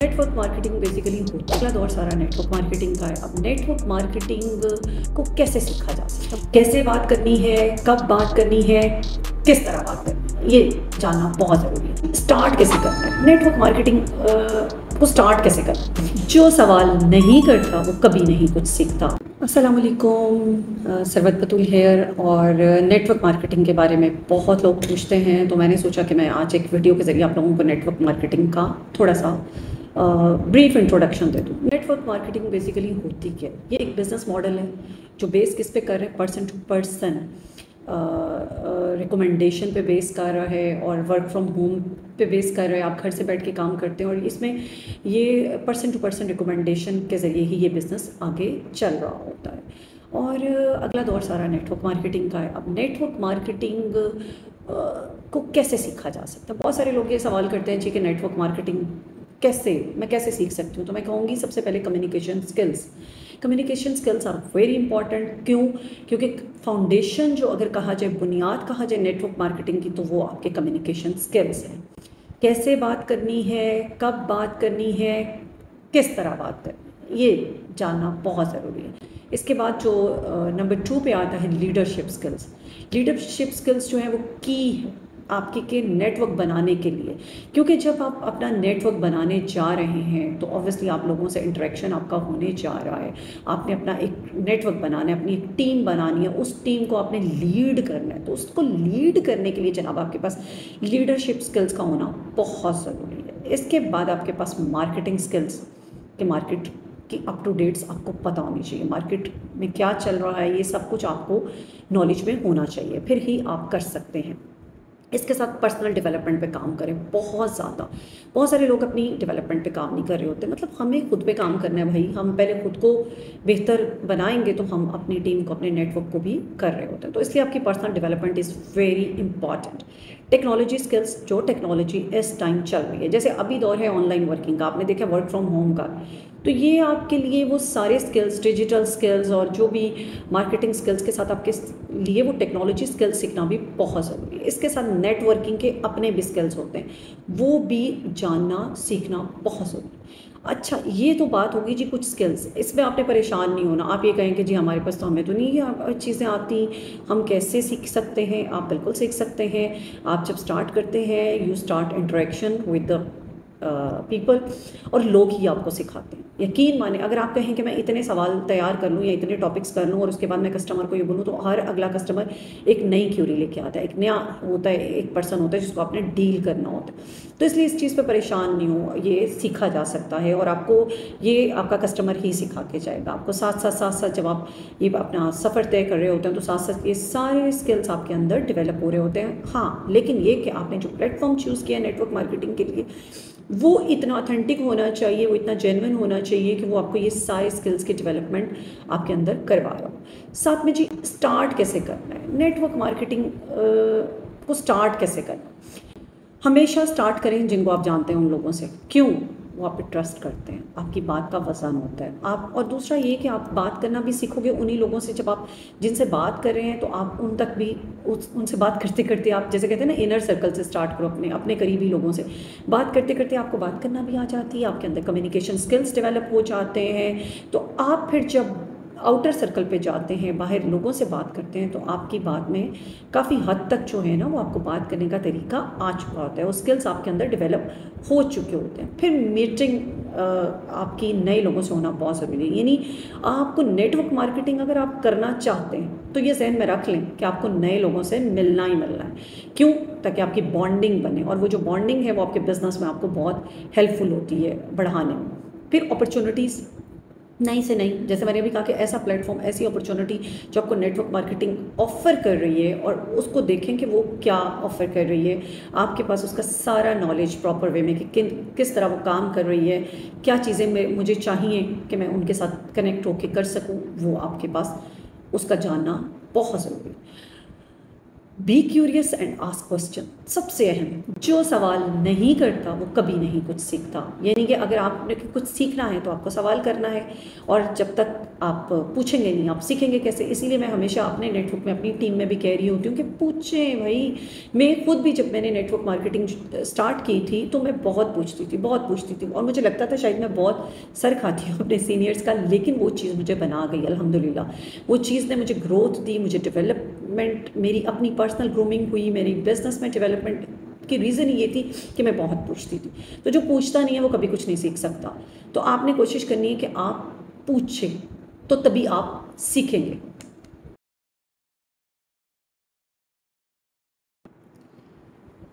Network marketing basically अगला दौर सारा नेटवर्क मार्केटिंग का है। अब नेटवर्क मार्केटिंग को कैसे सीखा जा सकता है, कैसे बात करनी है, कब बात करनी है, किस तरह बात करनी है, ये जानना बहुत ज़रूरी है। स्टार्ट कैसे करना है नेटवर्क मार्केटिंग को, स्टार्ट कैसे करना है। जो सवाल नहीं करता वो कभी नहीं कुछ सीखता। अस्सलाम वालेकुम, सरवत बतूल हेयर। और नेटवर्क मार्केटिंग के बारे में बहुत लोग पूछते हैं, तो मैंने सोचा कि मैं आज एक वीडियो के ज़रिए आप लोगों को नेटवर्क मार्केटिंग का थोड़ा सा ब्रीफ इंट्रोडक्शन दे दूँ। नेटवर्क मार्केटिंग बेसिकली होती क्या है? ये एक बिज़नेस मॉडल है जो बेस किस पे कर रहे हैं, पर्सन टू पर्सन रिकमेंडेशन पे बेस कर रहा है और वर्क फ्रॉम होम पे बेस कर रहे हैं। आप घर से बैठ के काम करते हैं और इसमें ये पर्सन टू पर्सन रिकमेंडेशन के ज़रिए ही ये बिज़नेस आगे चल रहा होता है। और अगला दौर सारा नेटवर्क मार्केटिंग का है। अब नेटवर्क मार्केटिंग को कैसे सीखा जा सकता है? बहुत सारे लोग ये सवाल करते हैं जी कि नेटवर्क मार्केटिंग मैं कैसे सीख सकती हूँ। तो मैं कहूँगी सबसे पहले communication skills are very important. क्यों? क्योंकि फाउंडेशन जो अगर कहा जाए, बुनियाद कहा जाए नेटवर्क मार्केटिंग की, तो वो आपके कम्युनिकेशन स्किल्स हैं। कैसे बात करनी है, कब बात करनी है, किस तरह बात करनी है, ये जानना बहुत ज़रूरी है। इसके बाद जो नंबर 2 पे आता है लीडरशिप स्किल्स जो है वो की है आपके के नेटवर्क बनाने के लिए। क्योंकि जब आप अपना नेटवर्क बनाने जा रहे हैं तो ऑब्वियसली आप लोगों से इंटरेक्शन आपका होने जा रहा है। आपने अपना एक नेटवर्क बनाना है, अपनी एक टीम बनानी है, उस टीम को आपने लीड करना है। तो उसको लीड करने के लिए जनाब आपके पास लीडरशिप स्किल्स का होना बहुत ज़रूरी है। इसके बाद आपके पास मार्केटिंग स्किल्स कि मार्केट की अप टू डेट्स आपको पता होनी चाहिए, मार्केट में क्या चल रहा है, ये सब कुछ आपको नॉलेज में होना चाहिए, फिर ही आप कर सकते हैं। इसके साथ पर्सनल डेवलपमेंट पे काम करें बहुत सारे लोग अपनी डेवलपमेंट पे काम नहीं कर रहे होते। मतलब हमें खुद पे काम करना है भाई। हम पहले खुद को बेहतर बनाएंगे तो हम अपनी टीम को, अपने नेटवर्क को भी कर रहे होते हैं। तो इसलिए आपकी personal development is very important. Technology skills, जो टेक्नोलॉजी इस टाइम चल रही है, जैसे अभी दौर है ऑनलाइन वर्किंग का, आपने देखा वर्क फ्रॉम होम का, तो ये आपके लिए वो सारे स्किल्स, डिजिटल स्किल्स और जो भी मार्केटिंग स्किल्स के साथ आपके लिए वो टेक्नोलॉजी स्किल्स सीखना भी बहुत ज़रूरी है। इसके साथ नेटवर्किंग के अपने भी स्किल्स होते हैं, वो भी जानना सीखना बहुत ज़रूरी है। अच्छा, ये तो बात होगी जी कुछ स्किल्स। इसमें आपने परेशान नहीं होना। आप ये कहेंगे जी हमारे पास तो, हमें तो नहीं चीज़ें आती, हम कैसे सीख सकते हैं? आप बिल्कुल सीख सकते हैं। आप जब स्टार्ट करते हैं, you start interaction with the people, और लोग ही आपको सिखाते हैं। यकीन माने, अगर आप कहें कि मैं इतने सवाल तैयार कर लूँ या इतने टॉपिक्स कर लूँ और उसके बाद मैं कस्टमर को ये बोलूँ, तो हर अगला कस्टमर एक नई क्यूरी लेके आता है, एक नया होता है, एक पर्सन होता है जिसको आपने डील करना होता है। तो इसलिए इस चीज़ पे परेशान नहीं हो, ये सीखा जा सकता है और आपको ये आपका कस्टमर ही सिखा के जाएगा। आपको साथ साथ जब आप ये अपना सफ़र तय कर रहे होते हैं तो साथ साथ ये सारे स्किल्स आपके अंदर डेवलप हो रहे होते हैं। हाँ, लेकिन ये कि आपने जो प्लेटफॉर्म चूज़ किया नेटवर्क मार्केटिंग के लिए, वो इतना ऑथेंटिक होना चाहिए, वो इतना जेन्युइन होना चाहिए कि वो आपको ये सारे स्किल्स के डेवलपमेंट आपके अंदर करवा रहा हो। साथ में जी स्टार्ट कैसे करना है नेटवर्क मार्केटिंग को, स्टार्ट कैसे करना? हमेशा स्टार्ट करें जिनको आप जानते हैं उन लोगों से। क्यों? वो आप पे ट्रस्ट करते हैं, आपकी बात का वज़न होता है। आप, और दूसरा ये कि आप बात करना भी सीखोगे उन्हीं लोगों से। जब आप जिनसे बात कर रहे हैं तो आप उन तक भी उनसे बात करते करते, आप जैसे कहते हैं ना, इनर सर्कल से स्टार्ट करो। अपने करीबी लोगों से बात करते करते आपको बात करना भी आ जाती है, आपके अंदर कम्युनिकेशन स्किल्स डेवलप हो जाते हैं। तो आप फिर जब आउटर सर्कल पे जाते हैं, बाहर लोगों से बात करते हैं, तो आपकी बात में काफ़ी हद तक जो है ना, वो आपको बात करने का तरीका आ चुका होता है, वो स्किल्स आपके अंदर डेवलप हो चुके होते हैं। फिर मीटिंग आपकी नए लोगों से होना बहुत ज़रूरी है। यानी आपको नेटवर्क मार्केटिंग अगर आप करना चाहते हैं तो ये जहन में रख लें कि आपको नए लोगों से मिलना ही मिलना है। क्यों? ताकि आपकी बॉन्डिंग बने, और वो जो बॉन्डिंग है वो आपके बिज़नेस में आपको बहुत हेल्पफुल होती है बढ़ाने में। फिर अपॉर्चुनिटीज़ नई से नई, जैसे मैंने अभी कहा कि ऐसा प्लेटफॉर्म, ऐसी अपॉर्चुनिटी जो आपको नेटवर्क मार्केटिंग ऑफ़र कर रही है, और उसको देखें कि वो क्या ऑफ़र कर रही है। आपके पास उसका सारा नॉलेज प्रॉपर वे में कि किस तरह वो काम कर रही है, क्या चीज़ें मुझे चाहिए कि मैं उनके साथ कनेक्ट होकर कर सकूँ, वो आपके पास उसका जानना बहुत ज़रूरी है। Be curious and ask question. सबसे अहम, जो सवाल नहीं करता वो कभी नहीं कुछ सीखता। यानी कि अगर आपने कुछ सीखना है तो आपको सवाल करना है, और जब तक आप पूछेंगे नहीं आप सीखेंगे कैसे। इसीलिए मैं हमेशा अपने नेटवर्क में अपनी टीम में भी कह रही होती हूँ कि पूछें भाई। मैं खुद भी जब मैंने नेटवर्क मार्केटिंग स्टार्ट की थी तो मैं बहुत पूछती थी और मुझे लगता था शायद मैं बहुत सर खाती हूँ अपने सीनियर्स का, लेकिन वो चीज़ मुझे बना गई अल्हम्दुलिल्लाह। वो चीज़ ने मुझे ग्रोथ दी, मुझे डेवलपमेंट, मेरी अपनी पर्सनल ग्रूमिंग हुई, मेरी बिजनेस में डेवलपमेंट की रीज़न ये थी कि मैं बहुत पूछती थी। तो जो पूछता नहीं है वो कभी कुछ नहीं सीख सकता। तो आपने कोशिश करनी है कि आप पूछें, तो तभी आप सीखेंगे।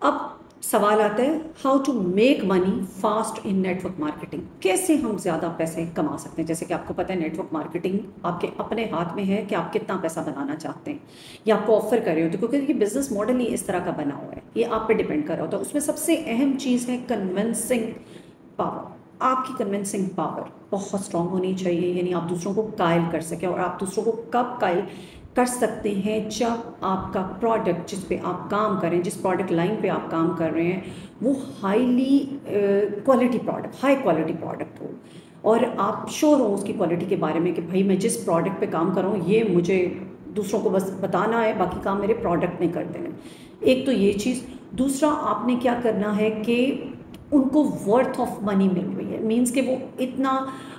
अब सवाल आता है, how to make money fast in network marketing. कैसे हम ज़्यादा पैसे कमा सकते हैं। जैसे कि आपको पता है नेटवर्क मार्केटिंग आपके अपने हाथ में है कि आप कितना पैसा बनाना चाहते हैं या आपको ऑफर कर रहे होते हैं, क्योंकि ये बिजनेस मॉडल ही इस तरह का बना हुआ है, ये आप पे डिपेंड कर रहा होता है। उसमें सबसे अहम चीज़ है कन्विंसिंग पावर। आपकी कन्विंसिंग पावर बहुत स्ट्रांग होनी चाहिए, यानी आप दूसरों को कायल कर सकें। और आप दूसरों को कब कायल कर सकते हैं, जब आपका प्रोडक्ट जिस पे आप काम करें, जिस प्रोडक्ट लाइन पे आप काम कर रहे हैं, वो highly quality product, high quality product हो, और आप श्योर हो उसकी क्वालिटी के बारे में कि भाई मैं जिस प्रोडक्ट पे काम कर रहा हूँ ये मुझे दूसरों को बस बताना है, बाकी काम मेरे प्रोडक्ट नहीं करते हैं। एक तो ये चीज़। दूसरा, आपने क्या करना है कि उनको वर्थ ऑफ मनी मिल रही है, मीन्स कि वो इतना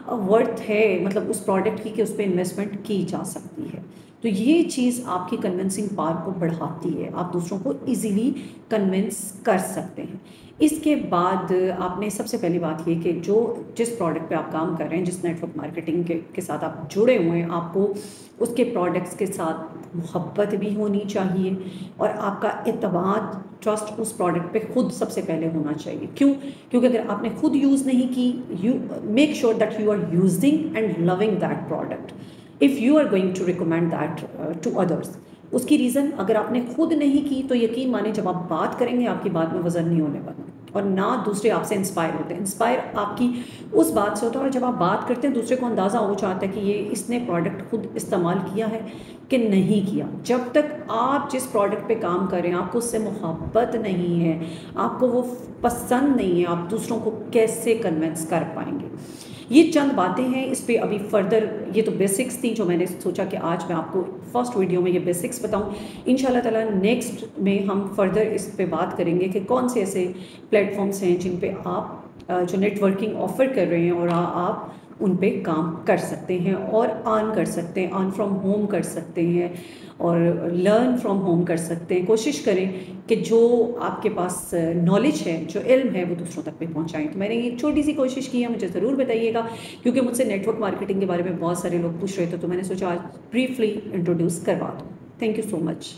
वर्थ है मतलब उस प्रोडक्ट की कि उस पर इन्वेस्टमेंट की जा सकती है। तो ये चीज़ आपकी कन्विंसिंग पावर को बढ़ाती है, आप दूसरों को इजीली कन्विंस कर सकते हैं। इसके बाद आपने सबसे पहली बात ये कि जो जिस प्रोडक्ट पे आप काम कर रहे हैं, जिस नेटवर्क मार्केटिंग के साथ आप जुड़े हुए हैं, आपको उसके प्रोडक्ट्स के साथ मोहब्बत भी होनी चाहिए, और आपका एतमाद, ट्रस्ट उस प्रोडक्ट पे खुद सबसे पहले होना चाहिए। क्यों? क्योंकि अगर आपने खुद यूज़ नहीं की, you make sure that you are using and loving that product if you are going to recommend that to others. उसकी रीज़न अगर आपने खुद नहीं की तो यकीन माने जब आप बात करेंगे आपकी बात में वज़न नहीं होने वाला, और ना दूसरे आपसे इंस्पायर होते हैं। इंस्पायर आपकी उस बात से होता है, और जब आप बात करते हैं दूसरे को अंदाज़ा हो जाता है कि ये इसने प्रोडक्ट खुद इस्तेमाल किया है कि नहीं किया। जब तक आप जिस प्रोडक्ट पे काम कर रहे हैं आपको उससे मोहब्बत नहीं है, आपको वो पसंद नहीं है, आप दूसरों को कैसे कन्विंस कर पाएंगे। ये चंद बातें हैं, इस पे अभी फर्दर, ये तो बेसिक्स थी जो मैंने सोचा कि आज मैं आपको फर्स्ट वीडियो में ये बेसिक्स बताऊं। इंशाल्लाह ताला नेक्स्ट में हम फर्दर इस पे बात करेंगे कि कौन से ऐसे प्लेटफॉर्म्स हैं जिन पे आप जो नेटवर्किंग ऑफ़र कर रहे हैं और आप उन पे काम कर सकते हैं और अर्न कर सकते हैं, अर्न फ्रॉम होम कर सकते हैं और लर्न फ्रॉम होम कर सकते हैं। कोशिश करें कि जो आपके पास नॉलेज है, जो इल्म है, वो दूसरों तक भी पहुंचाएं। तो मैंने ये छोटी सी कोशिश की है, मुझे ज़रूर बताइएगा, क्योंकि मुझसे नेटवर्क मार्केटिंग के बारे में बहुत सारे लोग पूछ रहे थे, तो मैंने सोचा आज ब्रीफली इंट्रोड्यूस करवा दूँ। Thank you so much.